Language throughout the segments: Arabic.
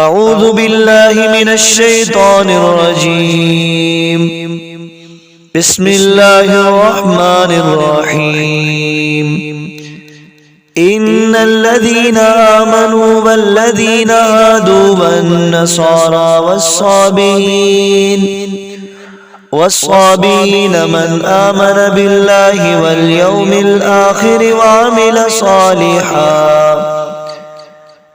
أعوذ بالله من الشيطان الرجيم. بسم الله الرحمن الرحيم. إن الذين آمنوا والذين هادوا والنصارى والصابئين من آمن بالله واليوم الآخر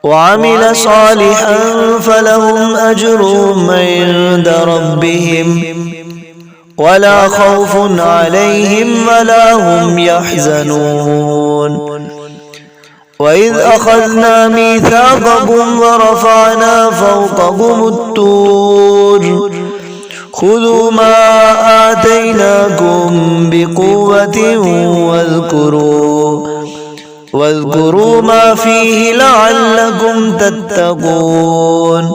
وعمل صالحا فلهم أجرهم عند ربهم ولا خوف عليهم ولا هم يحزنون. وإذ أخذنا ميثاقكم ورفعنا فوقكم الطور خذوا ما آتيناكم بقوة واذكروا ما فيه لعلكم تتقون.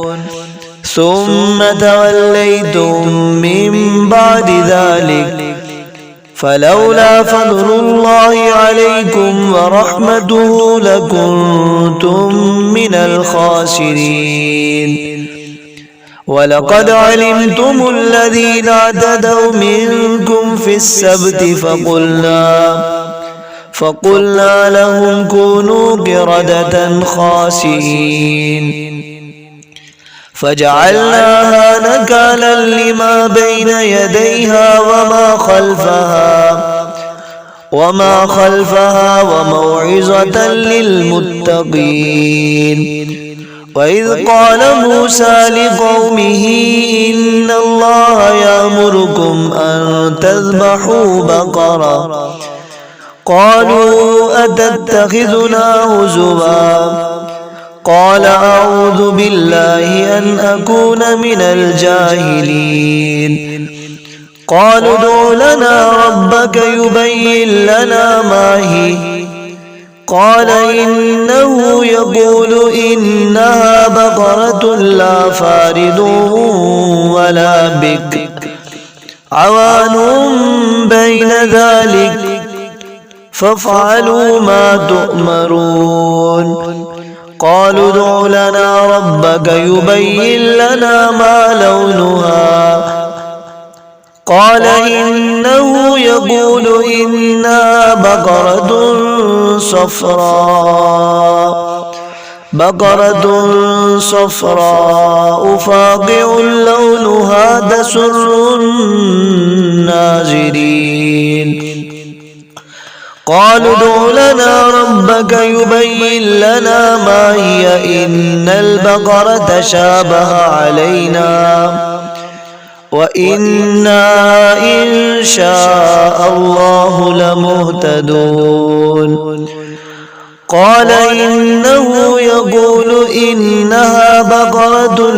ثم توليتم من بعد ذلك فلولا فضل الله عليكم ورحمته لكنتم من الخاسرين. ولقد علمتم الذين اعتدوا منكم في السبت فقلنا لهم كونوا قردة خاسئين فجعلناها نكالا لما بين يديها وما خلفها وموعظة للمتقين. وإذ قال موسى لقومه إن الله يأمركم أن تذبحوا بقرة قالوا أتتخذنا هزوا قال أعوذ بالله أن أكون من الجاهلين. قالوا ادع لنا ربك يبين لنا ما هي قال إنه يقول إنها بقرة لا فارض ولا بكر عوان بين ذلك فافعلوا ما تؤمرون. قالوا ادع لنا ربك يبين لنا ما لونها قال إنه يقول إنها بقرة صفراء فاقع لونها تسر الناظرين. قالوا ادع لنا ربك يبين لنا ما هي إن البقرة شابه علينا وإنا إن شاء الله لمهتدون. قال إنه يقول إنها بقرة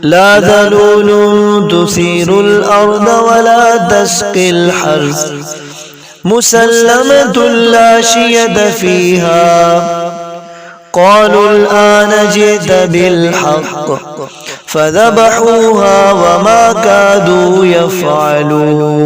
لا ذلول تثير الأرض ولا تسقي الحرث مسلمة لا شية فيها. قالوا الآن جئت بالحق فذبحوها وما كادوا يفعلون.